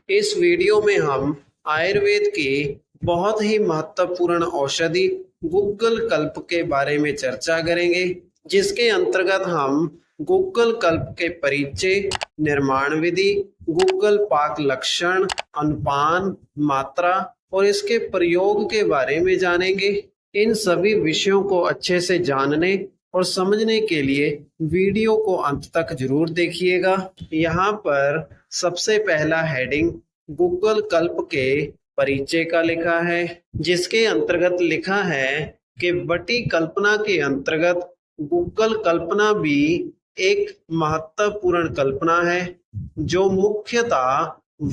इस वीडियो में हम आयुर्वेद के बहुत ही महत्वपूर्ण औषधि गुग्गल कल्प के बारे में चर्चा करेंगे, जिसके अंतर्गत हम गुग्गल कल्प के परिचय, निर्माण विधि, गुग्गल पाक लक्षण, अनुपान, मात्रा और इसके प्रयोग के बारे में जानेंगे। इन सभी विषयों को अच्छे से जानने और समझने के लिए वीडियो को अंत तक जरूर देखिएगा। यहाँ पर सबसे पहला हेडिंग गुग्गल कल्प के परिचय का लिखा है, जिसके अंतर्गत लिखा है कि वटी कल्पना के अंतर्गत गुग्गल कल्पना भी एक महत्वपूर्ण कल्पना है, जो मुख्यतः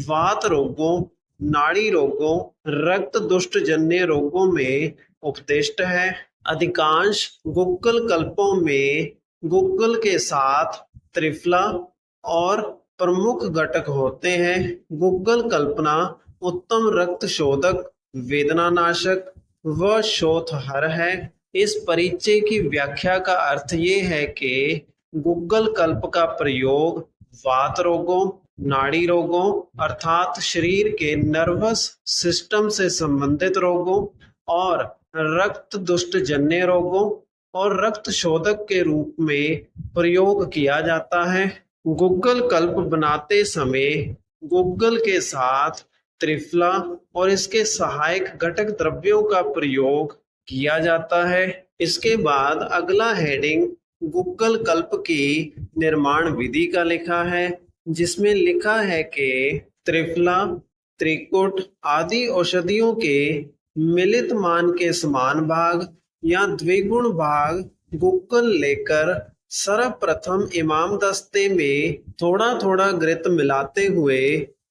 वात रोगों, नाड़ी रोगों, रक्त दुष्ट जन्य रोगों में उपदिष्ट है। अधिकांश गुग्गल कल्पों में गुग्गल के साथ त्रिफला और प्रमुख घटक होते हैं। गुग्गल कल्पना उत्तम रक्त शोधक, वेदनानाशक व शोथहर है। इस परिचय की व्याख्या का अर्थ ये है कि गुग्गल कल्प का प्रयोग वात रोगों, नाड़ी रोगों अर्थात शरीर के नर्वस सिस्टम से संबंधित रोगों और रक्त दुष्ट जन्य रोगों और रक्त शोधक के रूप में प्रयोग किया जाता है। गुग्गल कल्प बनाते समय गुग्गल के साथ त्रिफला और इसके सहायक घटक द्रव्यों का प्रयोग किया जाता है। इसके बाद अगला हेडिंग गुग्गल कल्प की निर्माण विधि का लिखा है, जिसमें लिखा है कि त्रिफला, त्रिकुट आदि औषधियों के मिलित मान के समान भाग या द्विगुण भाग गुग्गल लेकर सर्वप्रथम इमाम दस्ते में थोड़ा थोड़ा घृत मिलाते हुए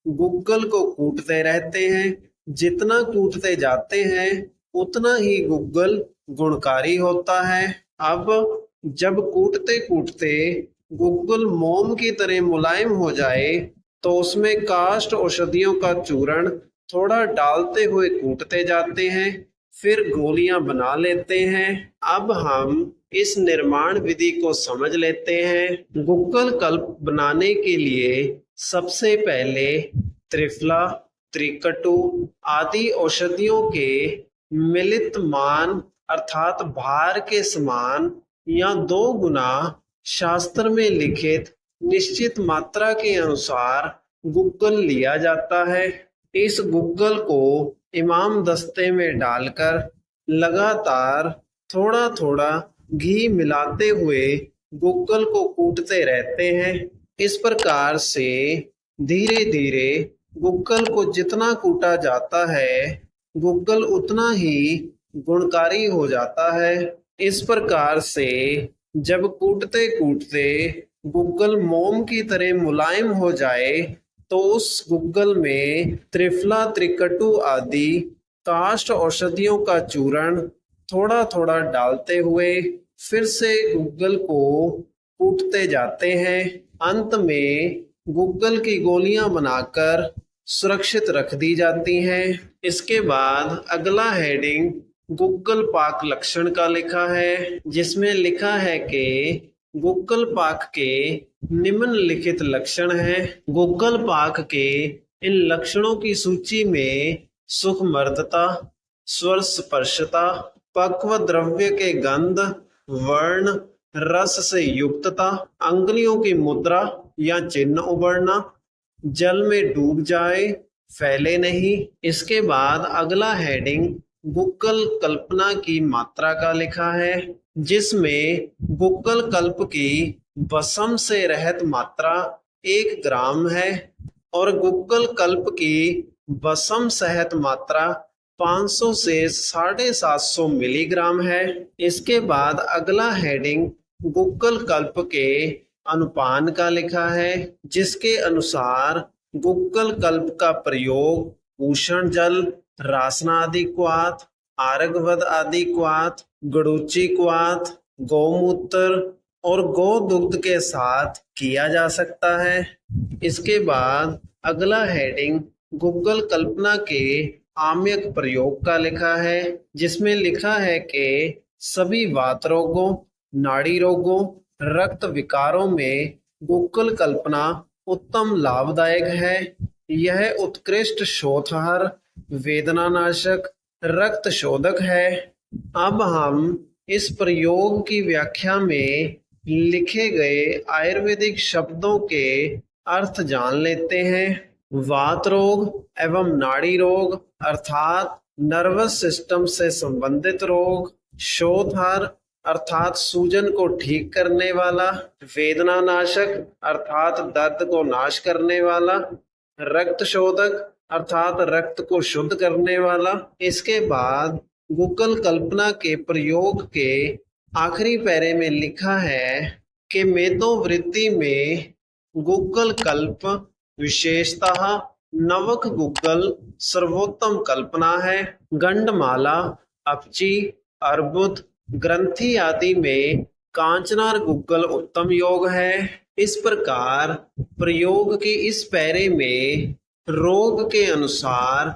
गुग्गल को कूटते रहते हैं। जितना कूटते जाते हैं उतना ही गुग्गल गुणकारी होता है। अब जब कूटते कूटते गुग्गल मोम की तरह मुलायम हो जाए तो उसमें काष्ठ औषधियों का चूर्ण थोड़ा डालते हुए कूटते जाते हैं, फिर गोलियां बना लेते हैं। अब हम इस निर्माण विधि को समझ लेते हैं। गुग्गल कल्प बनाने के लिए सबसे पहले त्रिफला, त्रिकटु आदि औषधियों के मिलित मान अर्थात भार के समान या 2 गुना शास्त्र में लिखित निश्चित मात्रा के अनुसार गुग्गल लिया जाता है। इस गुग्गल को इमाम दस्ते में डालकर लगातार थोड़ा थोड़ा घी मिलाते हुए गुग्गल को कूटते रहते हैं। इस प्रकार से धीरे धीरे गुग्गल को जितना कूटा जाता है गुग्गल उतना ही गुणकारी हो जाता है। इस प्रकार से जब कूटते कूटते गुग्गल मोम की तरह मुलायम हो जाए तो उस गुग्गल में त्रिफला, त्रिकटु आदि काष्ठ औषधियों का चूर्ण थोड़ा थोड़ा डालते हुए फिर से गुग्गल को कूटते जाते हैं। अंत में गुग्गल की गोलियां बनाकर सुरक्षित रख दी जाती हैं। इसके बाद अगला हेडिंग गुग्गल पाक लक्षण का लिखा है, जिसमें लिखा है कि गुग्गल पाक के निम्नलिखित लक्षण हैं। गुग्गल पाक के इन लक्षणों की सूची में सुखमर्दता, स्वर स्पर्शता, पक्व द्रव्य के गंध, वर्ण, रस से युक्तता, अंगुलियों की मुद्रा या चिन्ह उभरना, जल में डूब जाए, फैले नहीं। इसके बाद अगला हेडिंग गुग्गल कल्पना की मात्रा का लिखा है, जिसमें गुग्गल कल्प की वसम से रहित मात्रा 1 ग्राम है और गुग्गल कल्प की वसम सहित मात्रा 500 से 750 मिलीग्राम है। इसके बाद अगला हेडिंग गुग्गल कल्प के अनुपान का लिखा है, जिसके अनुसार गुग्गल कल्प का प्रयोग उष्ण जल, रासनादि क्वाथ, आरगवद आदि क्वाथ, गड़ूची क्वाथ, गौमूत्र और गोदुग्ध के साथ किया जा सकता है। इसके बाद अगला हेडिंग गुग्गल कल्पना के आम्यक प्रयोग का लिखा है, जिसमें लिखा है कि सभी वात रोगों, नाड़ी रोगों, रक्त विकारों में गुग्गल कल्पना उत्तम लाभदायक है। यह उत्कृष्ट शोथहर, वेदनानाशक, रक्त शोधक है। अब हम इस प्रयोग की व्याख्या में लिखे गए आयुर्वेदिक शब्दों के अर्थ जान लेते हैं। वात रोग एवं नाड़ी रोग अर्थात नर्वस सिस्टम से संबंधित रोग, शोथहर अर्थात सूजन को ठीक करने वाला, वेदनानाशक अर्थात दर्द को नाश करने वाला, रक्त शोधक अर्थात रक्त को शुद्ध करने वाला। इसके बाद गूगल कल्पना के प्रयोग के आखिरी पैरे में लिखा है कि मेदोवृत्ति में गूगल कल्प विशेषतः नवक गूगल सर्वोत्तम कल्पना है। गंडमाला, अपची, अर्बुद, ग्रंथि आदि में कांचनार गूगल उत्तम योग है। इस प्रकार प्रयोग के इस पैरे में रोग के अनुसार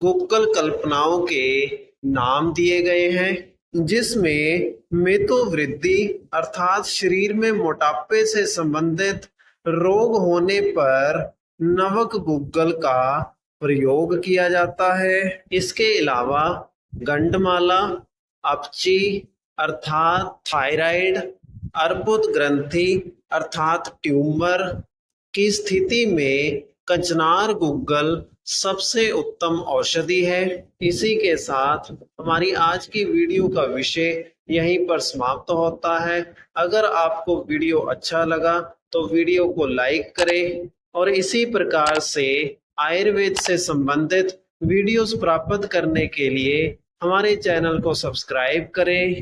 गूगल कल्पनाओं के नाम दिए गए हैं, जिसमें मेदोवृद्धि अर्थात शरीर में मोटापे से संबंधित रोग होने पर नवक गूगल का प्रयोग किया जाता है। इसके अलावा गंडमाला, अपची अर्थात थायराइड, अर्बुद ग्रंथि अर्थात ट्यूमर की स्थिति में कंचनार गूगल सबसे उत्तम औषधि है। इसी के साथ हमारी आज की वीडियो का विषय यहीं पर समाप्त होता है। अगर आपको वीडियो अच्छा लगा तो वीडियो को लाइक करें और इसी प्रकार से आयुर्वेद से संबंधित वीडियोस प्राप्त करने के लिए हमारे चैनल को सब्सक्राइब करें।